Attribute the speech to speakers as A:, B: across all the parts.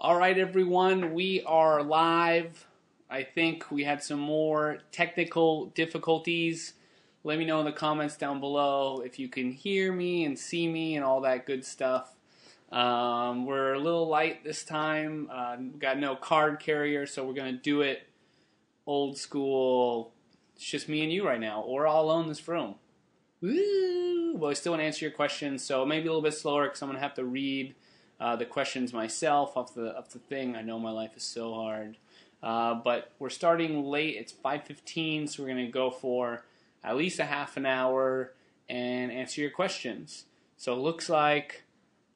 A: All right, everyone, we are live. I think we had some more technical difficulties. Let me know in the comments down below if you can hear me and see me and all that good stuff. We're a little light this time. We got no card carrier, so we're going to do it old school. It's just me and you right now. We're all alone in this room. Woo! Well, I still want to answer your questions, so maybe a little bit slower because I'm going to have to read the questions myself off the thing. I know my life is so hard. But we're starting late. It's 5:15, so we're going to go for at least a half an hour and answer your questions. So it looks like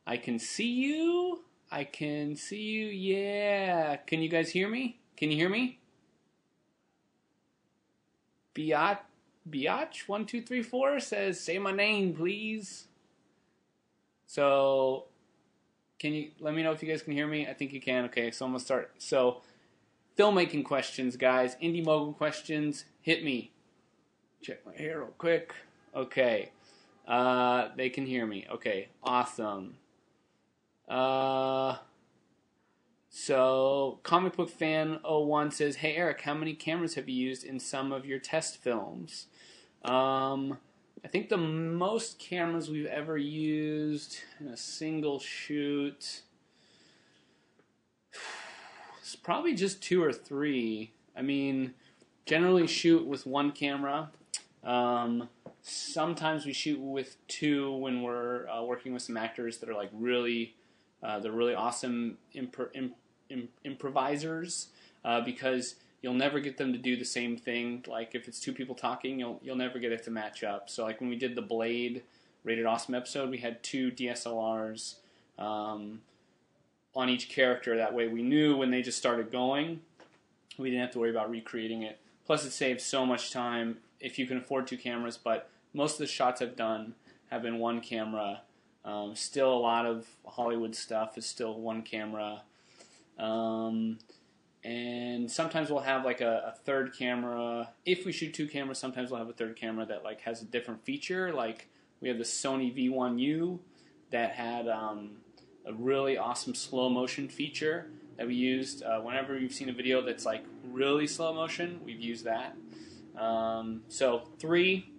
A: I can see you. I can see you. Yeah. Can you guys hear me? Can you hear me? Biatch1234 says, say my name, please. So, can you let me know if you guys can hear me? I think you can. Okay, so I'm going to start. So, filmmaking questions, guys. Indie mogul questions. Hit me. Check my hair real quick. Okay. They can hear me. Okay, awesome. So, Comic Book Fan 01 says, hey Eric, how many cameras have you used in some of your test films? I think the most cameras we've ever used in a single shoot is probably just 2 or 3. I mean, generally shoot with 1 camera. Sometimes we shoot with 2 when we're working with some actors that are like really, they're really awesome improvisers, because you'll never get them to do the same thing. Like if it's 2 people talking, you'll never get it to match up. So like when we did the Blade Rated Awesome episode, we had 2 DSLRs on each character. That way we knew when they just started going, we didn't have to worry about recreating it. Plus it saves so much time if you can afford 2 cameras, but most of the shots I've done have been 1 camera. Still a lot of Hollywood stuff is still 1 camera. And sometimes we'll have like a third camera. If we shoot 2 cameras, sometimes we'll have a third camera that like has a different feature. Like we have the Sony V1U that had a really awesome slow motion feature that we used. Whenever you've seen a video that's like really slow motion, we've used that. So 3,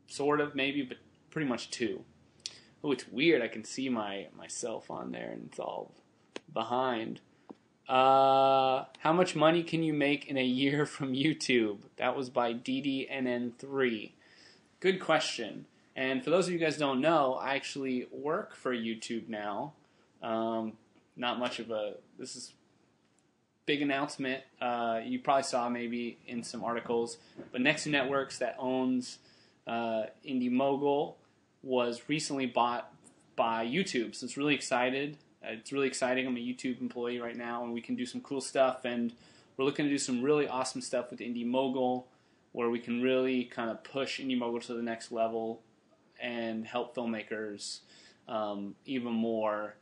A: sort of maybe, but pretty much 2. Oh, it's weird. I can see myself on there, and it's all behind. How much money can you make in a year from YouTube? That was by DDNN3. Good question. And for those of you guys who don't know, I actually work for YouTube now. Not much of a, this is big announcement. You probably saw maybe in some articles, but Nexus Networks that owns Indie Mogul was recently bought by YouTube. So it's really excited. It's really exciting. I'm a YouTube employee right now, and we can do some cool stuff. And we're looking to do some really awesome stuff with Indie Mogul, where we can really kind of push Indie Mogul to the next level and help filmmakers even more.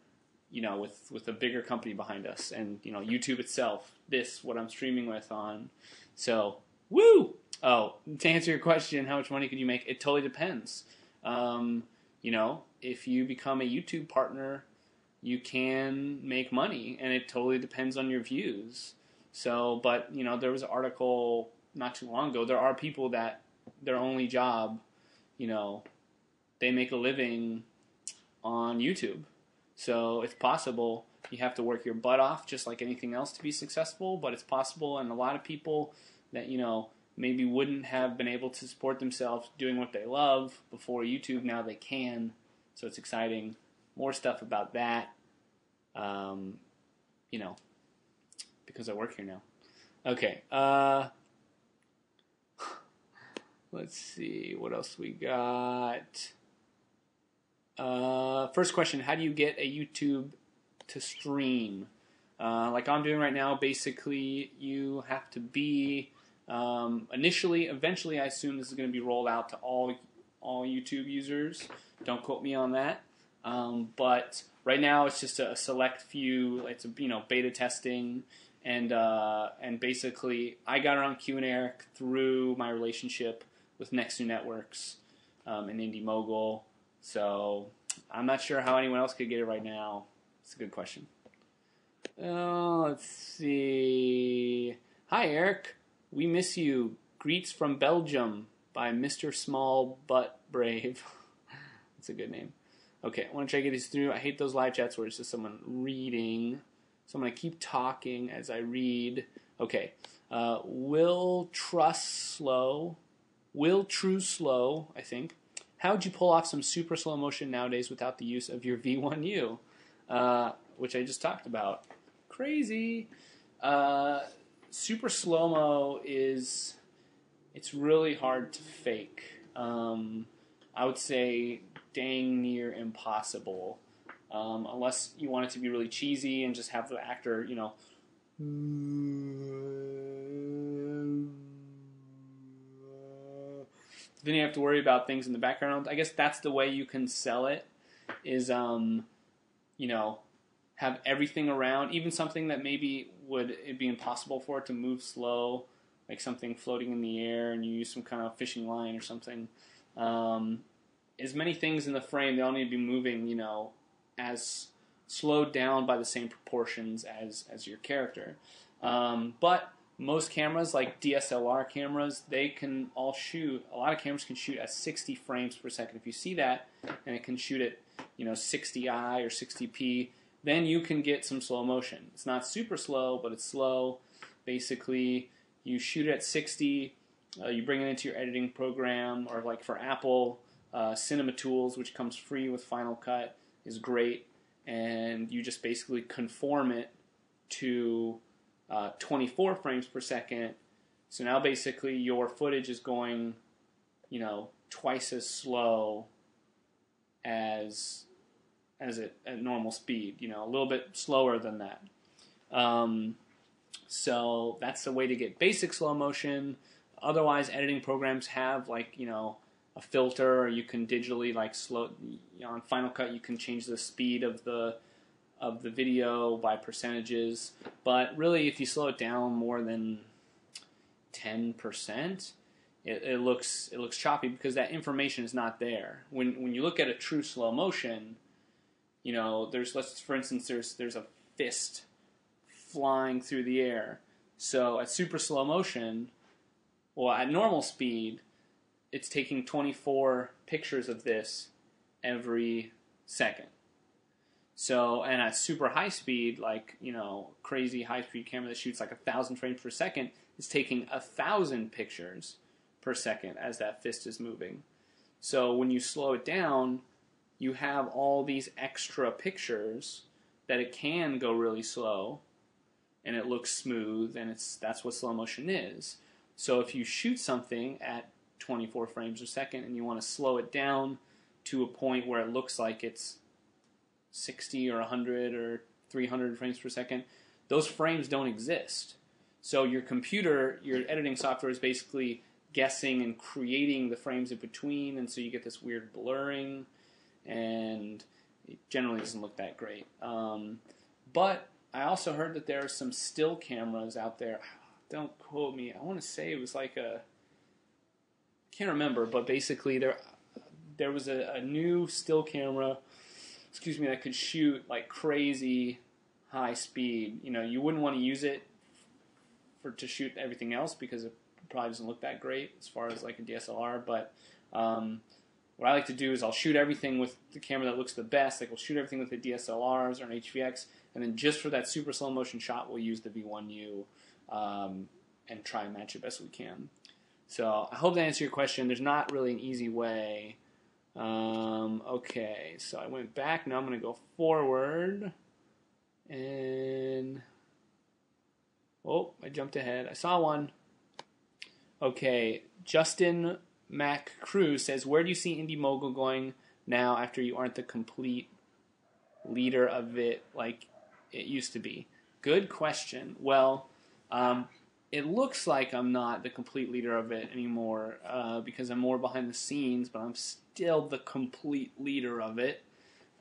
A: You know, with a bigger company behind us, and you know, YouTube itself. This what I'm streaming with on. So, woo! Oh, to answer your question, how much money can you make? It totally depends. You know, if you become a YouTube partner, you can make money, and it totally depends on your views. So, but, you know, there was an article not too long ago. There are people that their only job, you know, they make a living on YouTube. So it's possible. You have to work your butt off just like anything else to be successful, but it's possible. And a lot of people that, you know, maybe wouldn't have been able to support themselves doing what they love before YouTube, now they can. So it's exciting. More stuff about that, you know, because I work here now. Okay, let's see, what else we got? First question, how do you get a YouTube to stream? Like I'm doing right now, basically you have to be, eventually I assume this is going to be rolled out to all YouTube users. Don't quote me on that. But right now it's just a select few. It's a, you know, beta testing, and basically I got around Q and Erik through my relationship with Nexus Networks and Indie Mogul. So I'm not sure how anyone else could get it right now. It's a good question. Let's see. Hi, Eric. We miss you. Greets from Belgium by Mr. Small But Brave. That's a good name. Okay, I want to try to get these through. I hate those live chats where it's just someone reading. So I'm going to keep talking as I read. Okay. Will True Slow, I think. How would you pull off some super slow motion nowadays without the use of your V1U? Which I just talked about. Crazy. Super slow-mo it's really hard to fake. I would say dang near impossible. Unless you want it to be really cheesy and just have the actor, then you have to worry about things in the background. I guess that's the way you can sell it, is, have everything around, even something that maybe it'd be impossible for it to move slow, like something floating in the air, and you use some kind of fishing line or something. As many things in the frame, they all need to be moving, as slowed down by the same proportions as your character. But most cameras, like DSLR cameras, they can all shoot. A lot of cameras can shoot at 60 frames per second. If you see that, and it can shoot at 60i or 60p, then you can get some slow motion. It's not super slow, but it's slow. Basically, you shoot it at 60. You bring it into your editing program, or like for Apple, Cinema Tools, which comes free with Final Cut, is great. And you just basically conform it to 24 frames per second. So now basically your footage is going, twice as slow as it at normal speed. A little bit slower than that. So that's the way to get basic slow motion. Otherwise, editing programs have a filter, or you can digitally slow. On Final Cut, you can change the speed of the video by percentages. But really, if you slow it down more than 10%, it looks choppy because that information is not there. When you look at a true slow motion, for instance, there's a fist flying through the air. So at super slow motion, at normal speed, it's taking 24 pictures of this every second. So, and at super high speed, crazy high speed camera that shoots 1,000 frames per second, is taking 1,000 pictures per second as that fist is moving. So when you slow it down, you have all these extra pictures that it can go really slow, and it looks smooth, and that's what slow motion is. So if you shoot something at 24 frames a second and you want to slow it down to a point where it looks like it's 60 or 100 or 300 frames per second, those frames don't exist. So your computer, your editing software is basically guessing and creating the frames in between, and so you get this weird blurring, and it generally doesn't look that great. But I also heard that there are some still cameras out there. Don't quote me. I want to say it was can't remember, but basically there was a new still camera, that could shoot crazy high speed. You wouldn't want to use it to shoot everything else because it probably doesn't look that great as far as a DSLR. But what I like to do is I'll shoot everything with the camera that looks the best. We'll shoot everything with the DSLRs or an HVX, and then just for that super slow motion shot, we'll use the V1U and try and match it best we can. So I hope that answered your question. There's not really an easy way. Okay, so I went back. Now I'm going to go forward. And I jumped ahead. I saw one. Okay, Justin MacCrew says, where do you see Indie Mogul going now after you aren't the complete leader of it like it used to be? Good question. Well, it looks like I'm not the complete leader of it anymore because I'm more behind the scenes, but I'm still the complete leader of it.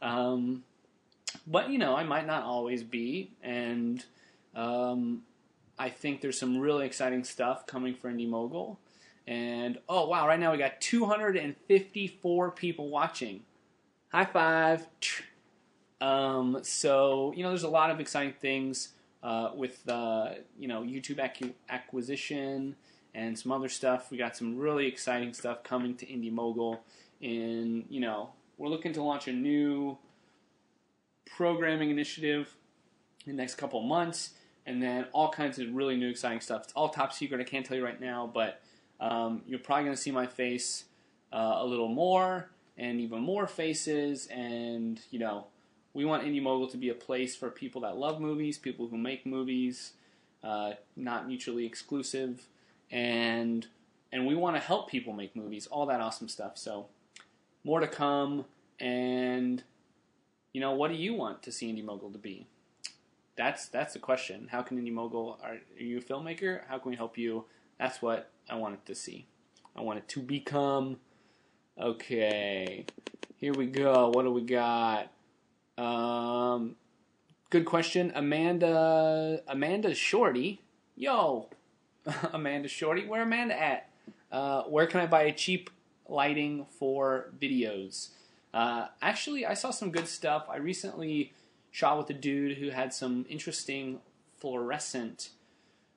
A: But, I might not always be, and I think there's some really exciting stuff coming for Indie Mogul. And, oh, wow, right now we got 254 people watching. High five. So, there's a lot of exciting things with, YouTube acquisition and some other stuff. We got some really exciting stuff coming to Indie Mogul. And, we're looking to launch a new programming initiative in the next couple of months. And then all kinds of really new exciting stuff. It's all top secret. I can't tell you right now, but you're probably going to see my face a little more and even more faces. And, we want Indie Mogul to be a place for people that love movies, people who make movies, not mutually exclusive. And we want to help people make movies, all that awesome stuff. So more to come. And, what do you want to see Indie Mogul to be? That's the question. How can Indie Mogul, are you a filmmaker? How can we help you? That's what I wanted to see. I want it to become, okay, here we go. What do we got? Good question. Amanda Shorty. Yo, Amanda Shorty. Where Amanda at? Where can I buy a cheap lighting for videos? Actually, I saw some good stuff. I recently shot with a dude who had some interesting fluorescent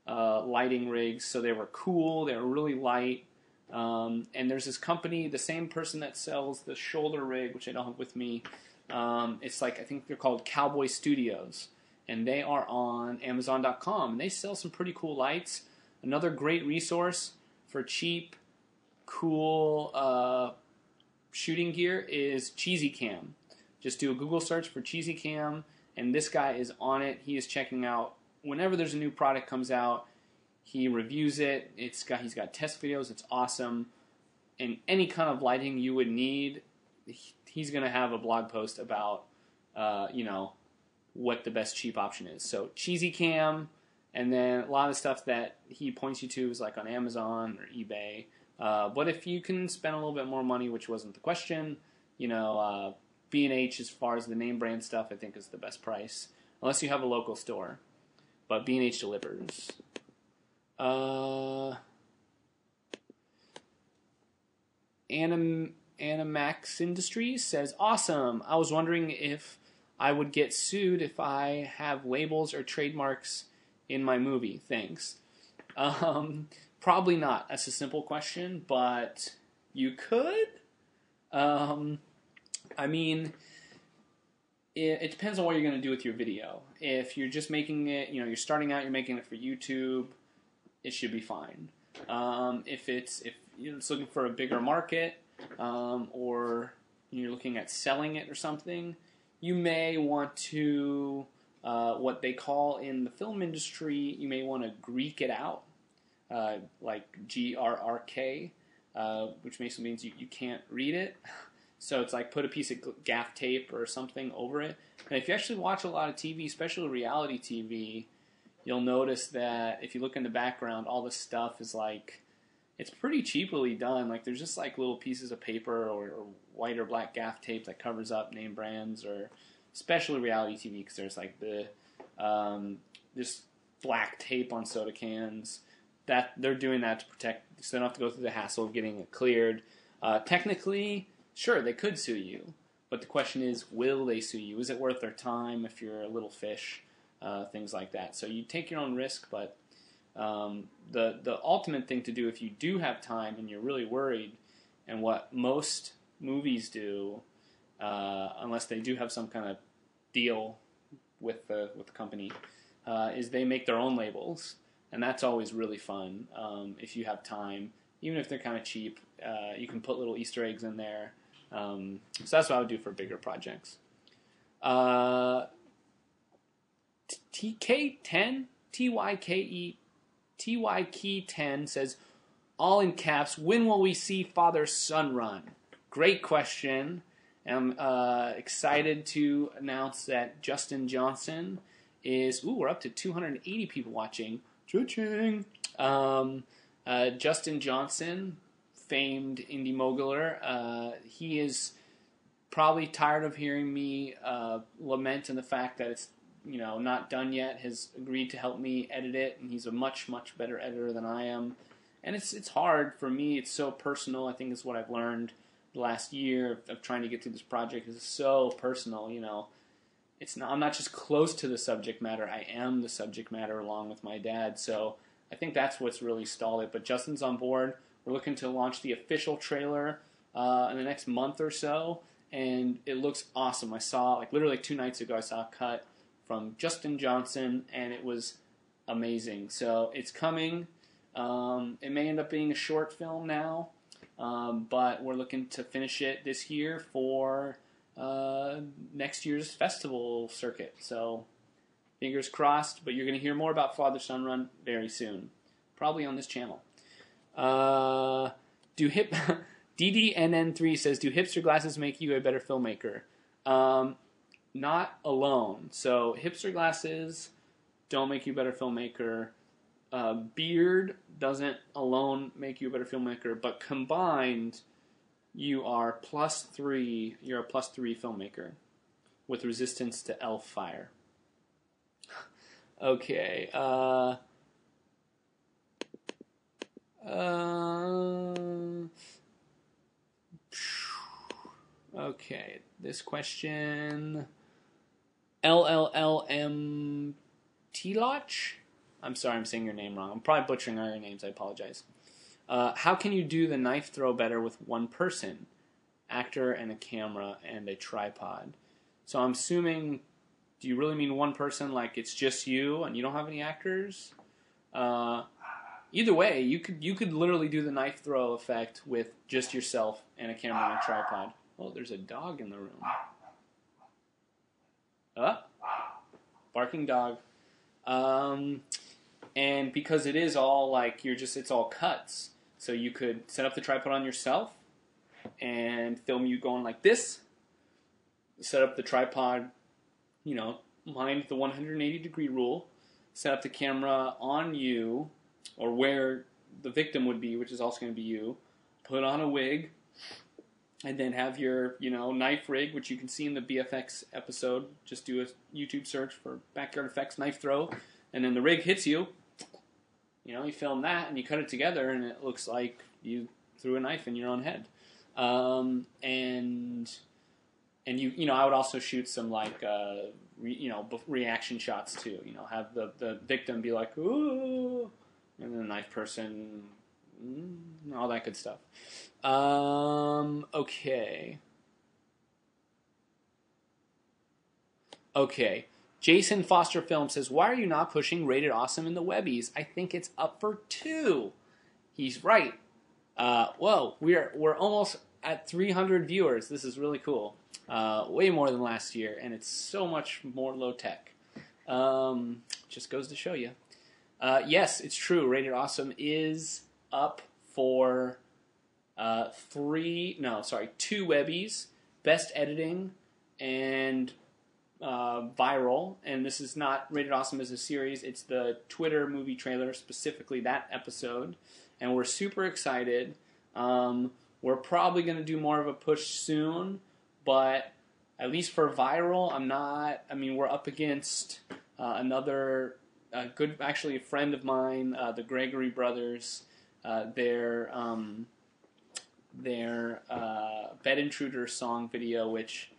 A: lighting rigs. So they were cool. They were really light. And there's this company, the same person that sells the shoulder rig, which I don't have with me. It's like, I think they're called Cowboy Studios. And they are on Amazon.com. And they sell some pretty cool lights. Another great resource for cheap, cool shooting gear is Cheesy Cam. Just do a Google search for Cheesy Cam, and this guy is on it. He is checking out whenever there's a new product comes out. He reviews it. He's got test videos. It's awesome. And any kind of lighting you would need, he's going to have a blog post about, what the best cheap option is. So Cheesy Cam, and then a lot of stuff that he points you to is like on Amazon or eBay. But if you can spend a little bit more money, which wasn't the question, B&H, as far as the name brand stuff, I think is the best price, unless you have a local store. But B&H delivers. Animax Industries says, awesome. I was wondering if I would get sued if I have labels or trademarks in my movie. Thanks. Probably not. That's a simple question, but you could. It depends on what you're going to do with your video. If you're just making it, you're starting out, you're making it for YouTube, it should be fine. If you're just looking for a bigger market, or you're looking at selling it or something, you may want to, what they call in the film industry, you may want to Greek it out, like GRRK, which basically means you can't read it. So it's like put a piece of gaff tape or something over it. And if you actually watch a lot of TV, especially reality TV, you'll notice that if you look in the background, all this stuff is like, it's pretty cheaply done. Like there's just like little pieces of paper or white or black gaff tape that covers up name brands, or especially reality TV, because there's like this black tape on soda cans. That they're doing that to protect, so they don't have to go through the hassle of getting it cleared. Technically, sure, they could sue you, but the question is, will they sue you? Is it worth their time if you're a little fish? Things like that. So you take your own risk, but the ultimate thing to do if you do have time and you're really worried, and what most movies do, unless they do have some kind of deal with the company, is they make their own labels. And that's always really fun if you have time. Even if they're kind of cheap, you can put little Easter eggs in there. So that's what I would do for bigger projects. TK10, TYK10 says, all in caps, when will we see Father-Son Run? Great question. I'm excited to announce that Justin Johnson is, we're up to 280 people watching. Cha-ching. Justin Johnson, famed indie moguler, he is probably tired of hearing me lament in the fact that it's not done yet. Has agreed to help me edit it, and he's a much, much better editor than I am. And it's hard for me. It's so personal. I think it's what I've learned the last year of trying to get through this project. It's so personal, I'm not just close to the subject matter. I am the subject matter along with my dad. So I think that's what's really stalled it. But Justin's on board. We're looking to launch the official trailer in the next month or so, and it looks awesome. I saw, like, literally 2 nights ago, I saw a cut from Justin Johnson, and it was amazing. So it's coming. It may end up being a short film now, but we're looking to finish it this year for next year's festival circuit. So fingers crossed, but you're going to hear more about Father Son Run very soon, probably on this channel. DDNN3 says, do hipster glasses make you a better filmmaker? Not alone. So hipster glasses don't make you a better filmmaker. Beard doesn't alone make you a better filmmaker, but combined, you are +3. You're a +3 filmmaker with resistance to elf fire. Okay. Okay. This question. LLLM T-Lotch? I'm sorry, I'm saying your name wrong. I'm probably butchering all your names. I apologize. How can you do the knife throw better with one person? Actor and a camera and a tripod. So I'm assuming, do you really mean one person, like it's just you and you don't have any actors? Either way, you could literally do the knife throw effect with just yourself and a camera and a tripod. Oh, there's a dog in the room. Barking dog. And because it is all like it's all cuts. So you could set up the tripod on yourself and film you going like this. Set up the tripod, mind the 180-degree rule. Set up the camera on you, or where the victim would be, which is also going to be you. Put on a wig, and then have your, knife rig, which you can see in the BFX episode. Just do a YouTube search for backyard effects knife throw, and then the rig hits you. You film that, and you cut it together, and it looks like you threw a knife in your own head. And you, I would also shoot some, reaction shots, too. Have the victim be like, ooh, and then the knife person, all that good stuff. Okay. Jason Foster Film says, why are you not pushing Rated Awesome in the Webbies? I think it's up for 2. He's right. Whoa, we're almost at 300 viewers. This is really cool. Way more than last year, and it's so much more low tech. Just goes to show you. Yes, it's true. Rated Awesome is up for 2 Webbies, Best Editing, and Viral. And this is not Rated Awesome as a series. It's the Twitter movie trailer, specifically that episode. And we're super excited. We're probably going to do more of a push soon, but at least for Viral, we're up against another good, actually a friend of mine, the Gregory brothers, their Bed Intruder song video, which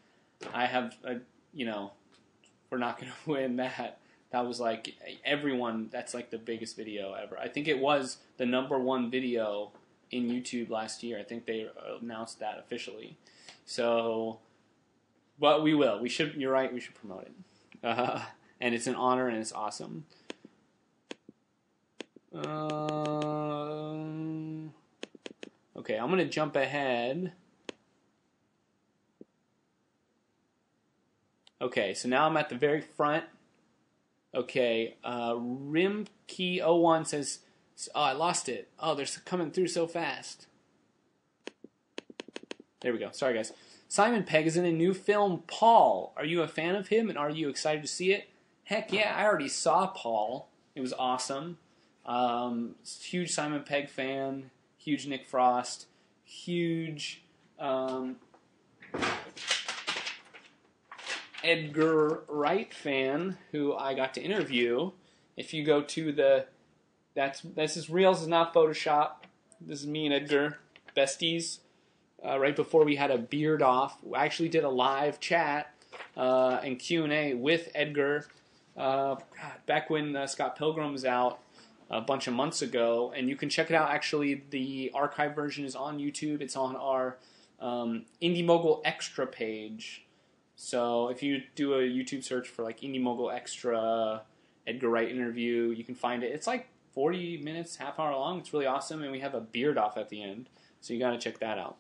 A: I have, we're not going to win that. That was like everyone, that's like the biggest video ever. I think it was the #1 video in YouTube last year. I think they announced that officially. So, but we will. You're right, we should promote it. And it's an honor and it's awesome. Okay, I'm going to jump ahead. Okay, so now I'm at the very front. Okay, Rimkey01 says, oh, I lost it. Oh, they're coming through so fast. There we go. Sorry, guys. Simon Pegg is in a new film, Paul. Are you a fan of him, and are you excited to see it? Heck yeah, I already saw Paul. It was awesome. Huge Simon Pegg fan. Huge Nick Frost. Huge Edgar Wright fan, who I got to interview. If you go to this is real, this is not Photoshop. This is me and Edgar, besties. Right before we had a beard off, we actually did a live chat and Q&A with Edgar. Back when Scott Pilgrim was out a bunch of months ago, and you can check it out. Actually, the archive version is on YouTube. It's on our Indie Mogul Extra page. So if you do a YouTube search for like Indie Mogul Extra Edgar Wright interview, you can find it. It's like 40 minutes, half hour long. It's really awesome, and we have a beard off at the end, so you got to check that out.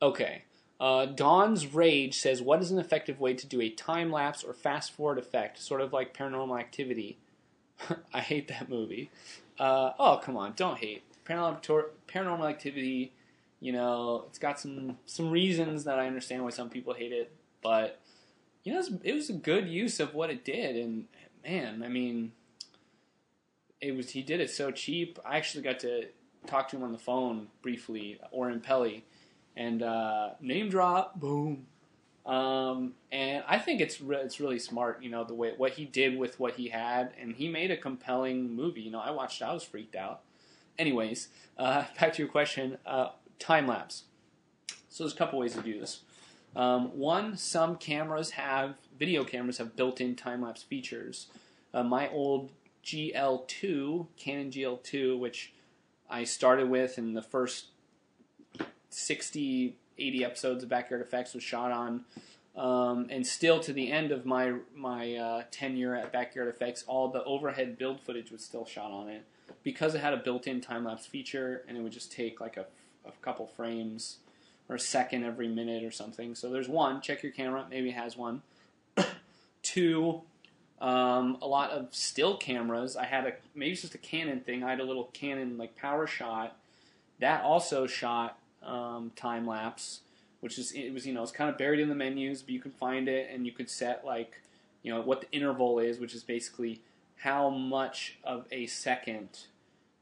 A: Okay. Dawn's Rage says, what is an effective way to do a time-lapse or fast-forward effect, sort of like Paranormal Activity? I hate that movie. Oh, come on, don't hate. Paranormal Activity, you know, it's got some reasons that I understand why some people hate it, but, you know, it was a good use of what it did, and, man, I mean, he did it so cheap. I actually got to talk to him on the phone briefly, Oren Pelly, and name drop, boom. And I think it's really smart, you know, the way what he did with what he had, and he made a compelling movie. You know, I was freaked out. Anyways, back to your question, time lapse. So there's a couple ways to do this. One, some video cameras have built-in time lapse features. My old GL2, Canon GL2, which I started with in the first 60, 80 episodes of Backyard Effects was shot on, and still to the end of my tenure at Backyard Effects, all the overhead build footage was still shot on it because it had a built-in time-lapse feature, and it would just take like a couple frames or a second every minute or something. So there's one, check your camera, maybe it has one. Two, a lot of still cameras. Maybe it's just a Canon thing. I had a little Canon like power shot that also shot time lapse, it's kind of buried in the menus, but you can find it and you could set like, you know, what the interval is, which is basically how much of a second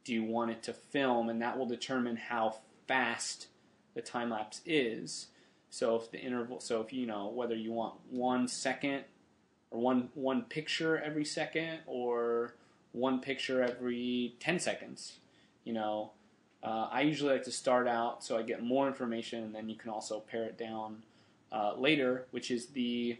A: do you want it to film, and that will determine how fast the time lapse is. So if you know whether you want 1 second or one picture every second or one picture every 10 seconds, you know. I usually like to start out so I get more information, and then you can also pare it down later, which is the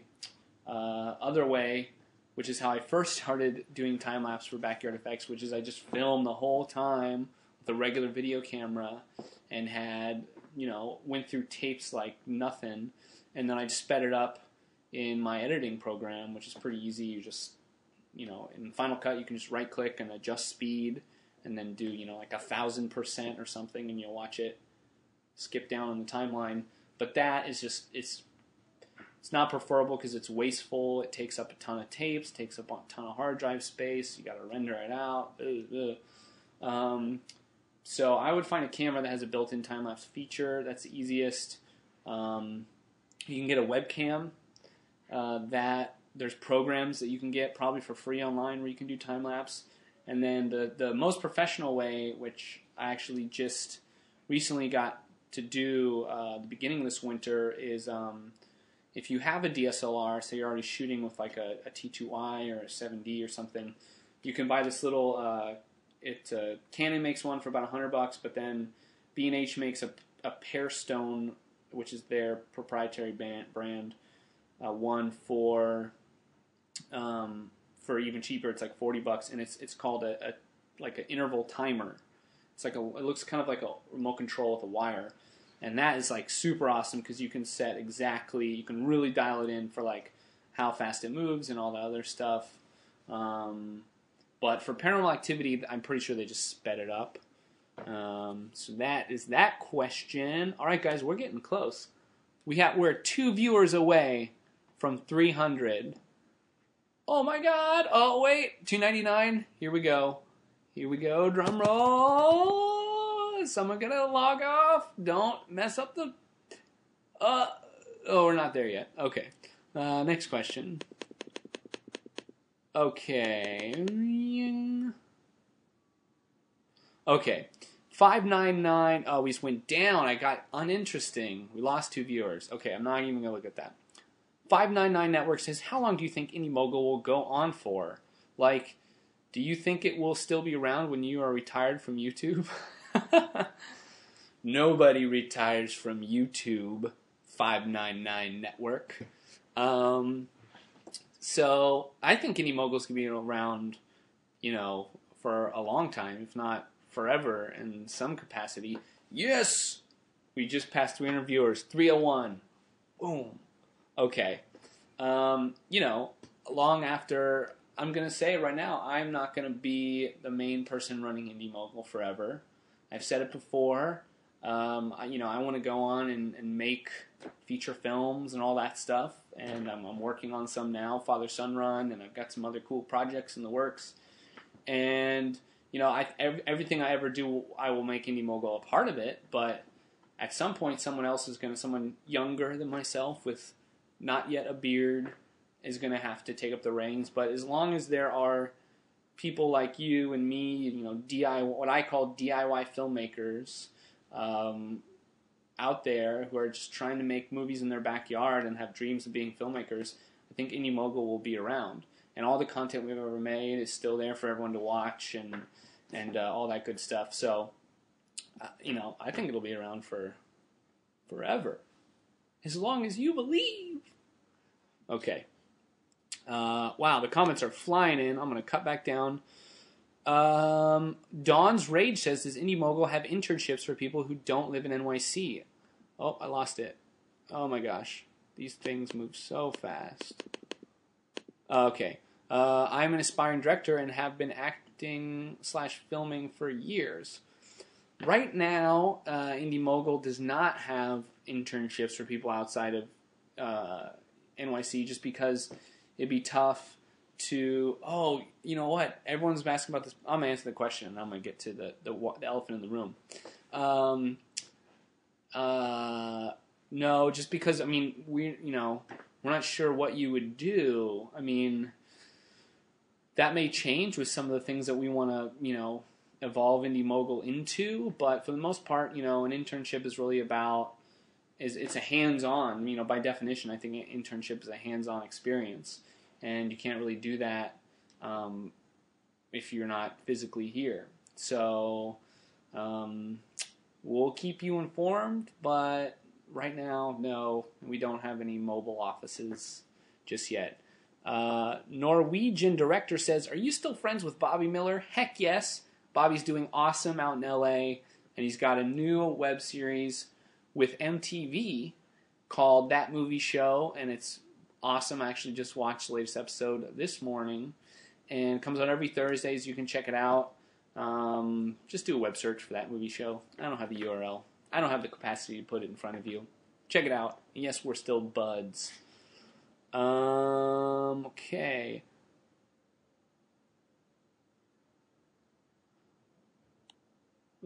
A: other way, which is how I first started doing time-lapse for Backyard Effects, which is I just filmed the whole time with a regular video camera and went through tapes like nothing, and then I sped it up in my editing program, which is pretty easy. You just, in Final Cut, you can just right-click and adjust speed, and then do, like 1,000% or something, and you'll watch it skip down on the timeline. But that is just, it's not preferable because it's wasteful. It takes up a ton of tapes, takes up a ton of hard drive space. You got to render it out. So I would find a camera that has a built-in time-lapse feature. That's the easiest. You can get a webcam that there's programs that you can get probably for free online where you can do time-lapse. And then the most professional way, which I actually just recently got to do the beginning of this winter, is if you have a DSLR, say you're already shooting with like a T2i or a 7D or something, you can buy this little, Canon makes one for about $100, but then B&H makes a Pearstone, which is their proprietary brand, one for even cheaper. It's like $40, and it's called like an interval timer. It's like it looks kind of like a remote control with a wire, and that is like super awesome because you can set exactly, you can really dial it in for like how fast it moves and all the other stuff. But for Paranormal Activity, I'm pretty sure they just sped it up. So that is that question. All right, guys, we're getting close. We're 2 viewers away from 300. Oh my God! Oh wait, 299. Here we go. Drum roll. Is someone gonna log off? Don't mess up the. Oh, we're not there yet. Okay. Next question. Okay. 599. Oh, we just went down. I got uninteresting. We lost 2 viewers. Okay, I'm not even gonna look at that. 599 Network says, how long do you think Indie Mogul will go on for? Like, do you think it will still be around when you are retired from YouTube? nobody retires from YouTube 599 network. So I think Indie Moguls could be around, for a long time, if not forever in some capacity. Yes! We just passed 300 viewers. 301. Boom. Okay. Long after, I'm going to say it right now, I'm not going to be the main person running Indie Mogul forever. I've said it before. I want to go on and make feature films and all that stuff. And I'm working on some now, Father-Son Run, and I've got some other cool projects in the works. And, everything I ever do, I will make Indie Mogul a part of it. But at some point, someone younger than myself with not yet a beard is going to have to take up the reins. But as long as there are people like you and me, DIY, what I call DIY filmmakers, out there who are just trying to make movies in their backyard and have dreams of being filmmakers, I think Indie Mogul will be around. And all the content we've ever made is still there for everyone to watch and all that good stuff. So, I think it'll be around for forever. As long as you believe. Okay. Wow, the comments are flying in. I'm going to cut back down. Dawn's Rage says, does Indie Mogul have internships for people who don't live in NYC? Oh, I lost it. Oh my gosh. These things move so fast. Okay. I'm an aspiring director and have been acting/filming for years. Right now, Indie Mogul does not have internships for people outside of NYC just because it'd be tough to, you know what? Everyone's asking about this. I'm going to answer the question, and I'm going to get to the elephant in the room. No, just because, we're not sure what you would do. That may change with some of the things that we want to, evolve Indie Mogul into, but for the most part, an internship is really about, it's a hands-on, by definition, I think an internship is a hands-on experience. And you can't really do that if you're not physically here. So we'll keep you informed, but right now, no, we don't have any mobile offices just yet. Norwegian director says, are you still friends with Bobby Miller? Heck yes. Bobby's doing awesome out in LA, and he's got a new web series with MTV called That Movie Show, and it's awesome. I actually just watched the latest episode this morning, and it comes out every Thursdays. You can check it out. Just do a web search for That Movie Show. I don't have the URL. I don't have the capacity to put it in front of you. Check it out. And yes, we're still buds. Okay.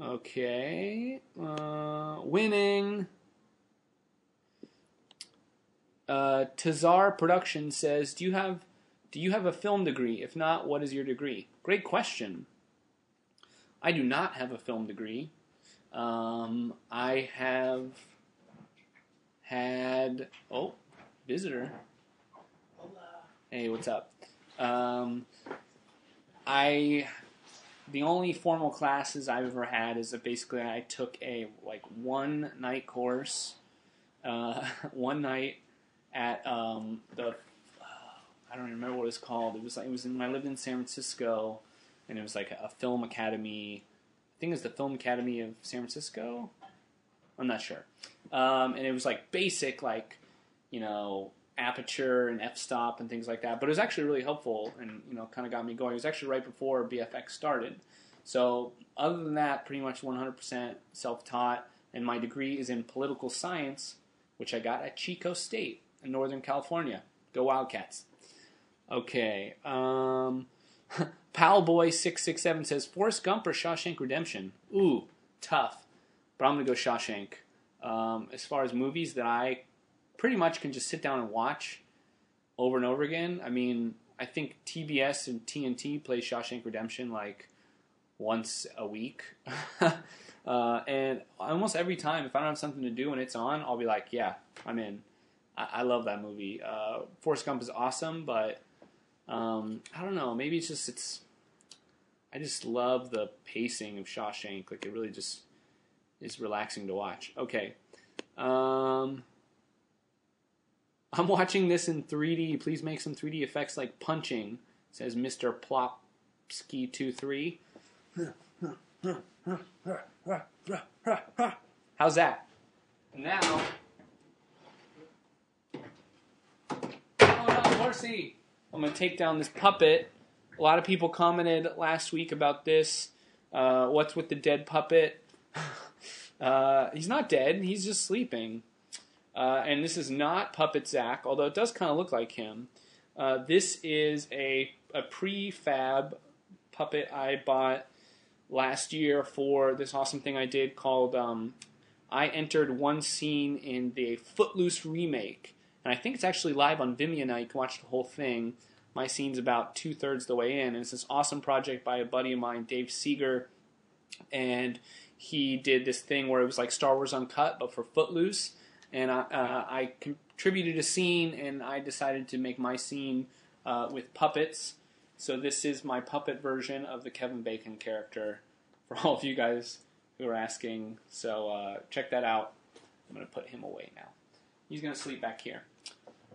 A: Okay. Winning. Tazar Production says, do you have a film degree? If not, what is your degree? Great question. I do not have a film degree. I have had... Oh, visitor. Hola. Hey, what's up? The only formal classes I've ever had is that basically I took a one night course, one night at I don't remember what it was called. It was when I lived in San Francisco, and it was like a film academy. I think it's the Film Academy of San Francisco. I'm not sure. And it was basic, aperture and f-stop and things like that. But it was actually really helpful and, kind of got me going. It was actually right before BFX started. So other than that, pretty much 100% self-taught. And my degree is in political science, which I got at Chico State in Northern California. Go Wildcats. Okay. Palboy667 says, Forrest Gump or Shawshank Redemption? Ooh, tough. But I'm going to go Shawshank. As far as movies that I pretty much can just sit down and watch over and over again. I think TBS and TNT play Shawshank Redemption once a week. And almost every time, if I don't have something to do and it's on, I'll be like, yeah, I'm in. I love that movie. Forrest Gump is awesome, but I don't know. Maybe I just love the pacing of Shawshank. It really just is relaxing to watch. Okay. I'm watching this in 3D. Please make some 3D effects like punching, says Mr. Plopsky23. How's that? Now, oh no, Horsey! I'm going to take down this puppet. A lot of people commented last week about this. What's with the dead puppet? He's not dead. He's just sleeping. And this is not Puppet Zach, although it does kind of look like him. This is a prefab puppet I bought last year for this awesome thing I did called I entered one scene in the Footloose remake. And I think it's actually live on Vimeo now. You can watch the whole thing. My scene's about 2/3 the way in. And it's this awesome project by a buddy of mine, Dave Seeger. And he did this thing where it was like Star Wars Uncut, but for Footloose. And I contributed a scene, and I decided to make my scene with puppets. So this is my puppet version of the Kevin Bacon character for all of you guys who are asking. So check that out. I'm going to put him away now. He's going to sleep back here.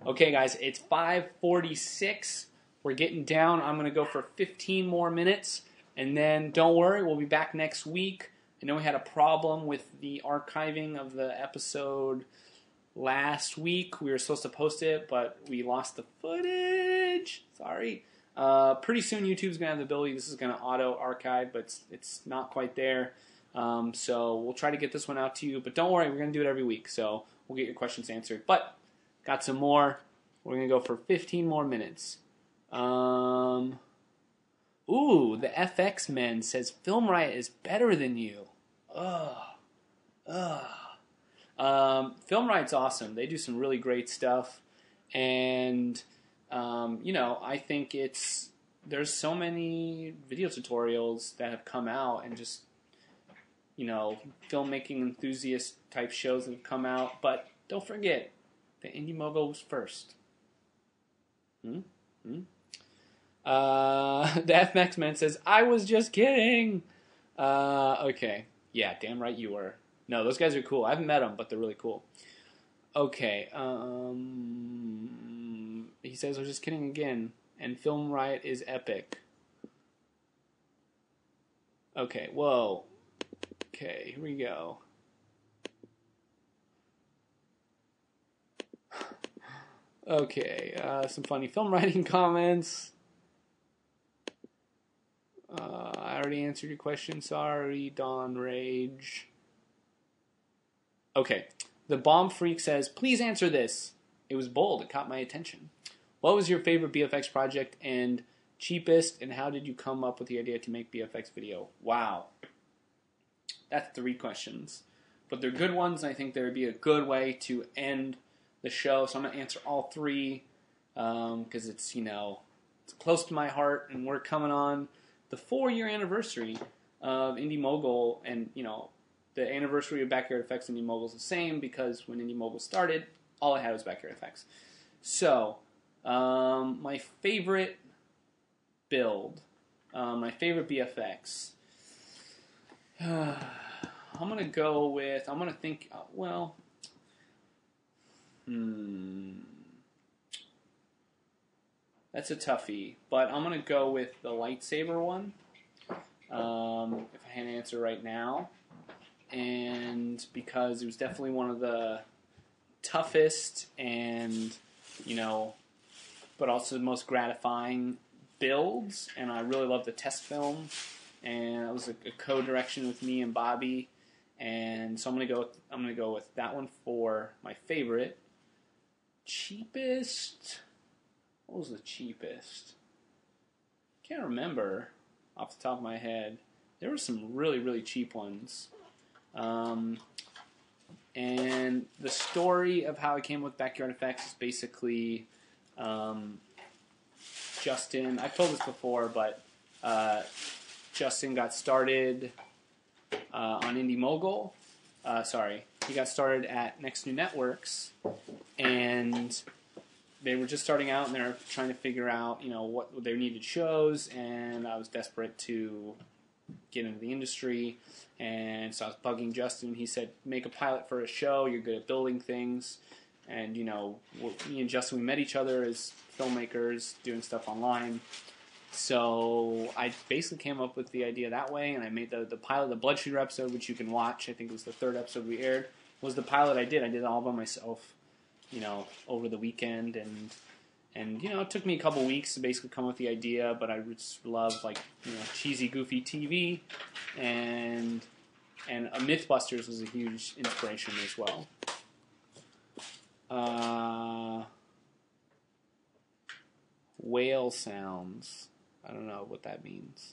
A: Okay, guys, it's 5:46. We're getting down. I'm going to go for 15 more minutes, and then don't worry, we'll be back next week. I know we had a problem with the archiving of the episode last week. We were supposed to post it, but we lost the footage. Sorry. Pretty soon YouTube's going to have the ability. This is going to auto-archive, but it's not quite there. So we'll try to get this one out to you. But don't worry, we're going to do it every week, so we'll get your questions answered. But got some more. We're going to go for 15 more minutes. Ooh, the FX Men says Film Riot is better than you. Film Riot's awesome. They do some really great stuff, and I think there's so many video tutorials that have come out, and just filmmaking enthusiast type shows that have come out. But don't forget, the Indie Mogul was first. The FX Man says, I was just kidding. Okay. Yeah, damn right you were. No, those guys are cool. I haven't met them, but they're really cool. Okay. He says, I was just kidding again. And Film Riot is epic. Okay, whoa. Okay, here we go. Okay, some funny film writing comments. I already answered your question. Sorry, Don Rage. Okay. The Bomb Freak says, please answer this. It was bold. It caught my attention. What was your favorite BFX project and cheapest, and how did you come up with the idea to make BFX video? Wow. That's 3 questions. But they're good ones, and I think there would be a good way to end the show. So I'm going to answer all 3 because it's close to my heart, and we're coming on the 4-year anniversary of Indie Mogul, and the anniversary of Backyard Effects Indie Mogul is the same because when Indie Mogul started, all I had was Backyard Effects. So, my favorite build, my favorite BFX. I'm going to go with, I'm going to think, that's a toughie, but I'm going to go with the lightsaber one, if I had an answer right now, and because it was definitely one of the toughest and, but also the most gratifying builds, and I really love the test film, and it was a co-direction with me and Bobby, and so I'm going to go with that one for my favorite. Cheapest? What was the cheapest? Can't remember off the top of my head. There were some really, really cheap ones. And the story of how I came with Backyard Effects is basically Justin. I've told this before, but Justin got started on Indie Mogul. He got started at Next New Networks, and they were just starting out, and they were trying to figure out, what their needed shows, and I was desperate to get into the industry. And so I was bugging Justin. He said, make a pilot for a show. You're good at building things. And, you know, me and Justin, we met each other as filmmakers doing stuff online. So I basically came up with the idea that way, and I made the pilot, the Blood Shooter episode, which you can watch. I think it was the 3rd episode we aired, was the pilot I did. I did it all by myself, you know, over the weekend. And you know, it took me a couple weeks to basically come up with the idea, but I just love, like, you know, cheesy, goofy TV, and Mythbusters was a huge inspiration as well. Whale sounds. I don't know what that means.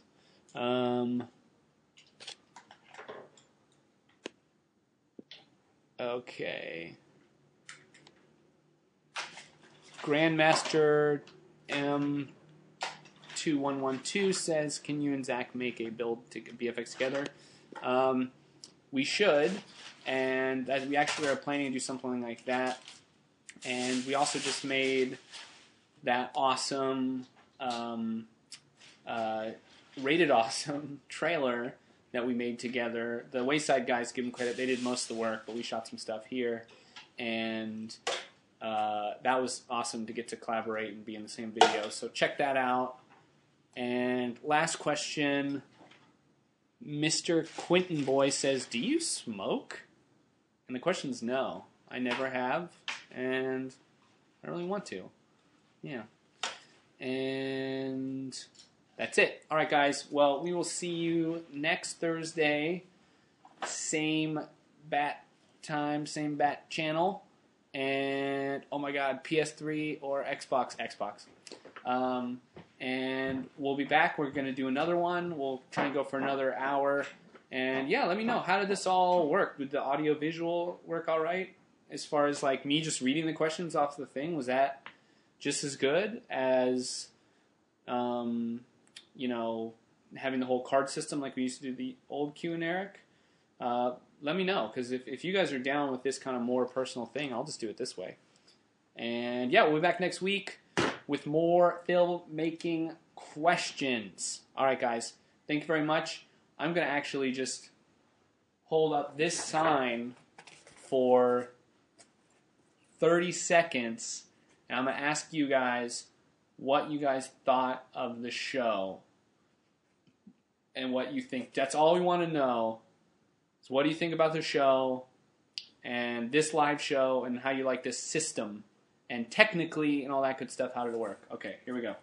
A: Okay. Grandmaster M2112 says, can you and Zach make a build to VFX together? We should, and we actually are planning to do something like that. And we also just made that awesome, rated awesome trailer that we made together. The Wayside guys, give them credit, they did most of the work, but we shot some stuff here. And that was awesome to get to collaborate and be in the same video. So check that out. And last question, Mr. Quinton Boy says, do you smoke? And the question is no. I never have, and I don't really want to. Yeah. And that's it. All right, guys. Well, we will see you next Thursday. Same bat time, same bat channel. And, oh my God, PS3 or Xbox. And we'll be back. We're going to do another one. We'll try and go for another hour. And, yeah, let me know. How did this all work? Did the audio-visual work all right? As far as, like, me just reading the questions off the thing, was that just as good as, you know, having the whole card system like we used to do the old Q and Erik? Let me know, because if you guys are down with this kind of more personal thing, I'll just do it this way. And, yeah, we'll be back next week with more filmmaking questions. All right, guys. Thank you very much. I'm going to actually just hold up this sign for 30 seconds, and I'm going to ask you guys what you guys thought of the show and what you think. That's all we want to know. So what do you think about the show and this live show and how you like this system and technically and all that good stuff, how did it work? Okay, here we go.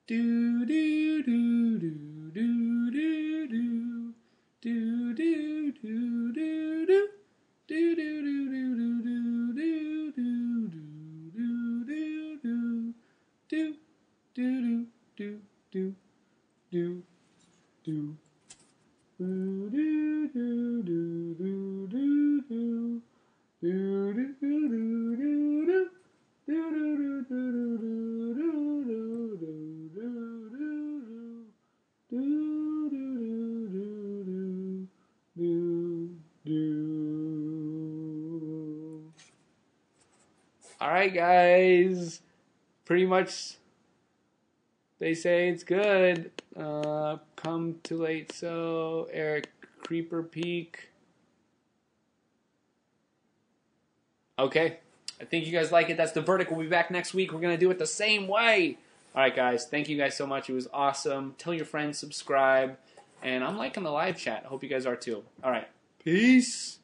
A: Do do do do do do do do do do do do do do do do All right, guys. Pretty much, they say it's good. Come too late, so Eric, Creeper Peak. Okay, I think you guys like it. That's the verdict. We'll be back next week. We're going to do it the same way. All right, guys. Thank you guys so much. It was awesome. Tell your friends, subscribe. And I'm liking the live chat. I hope you guys are too. All right. Peace.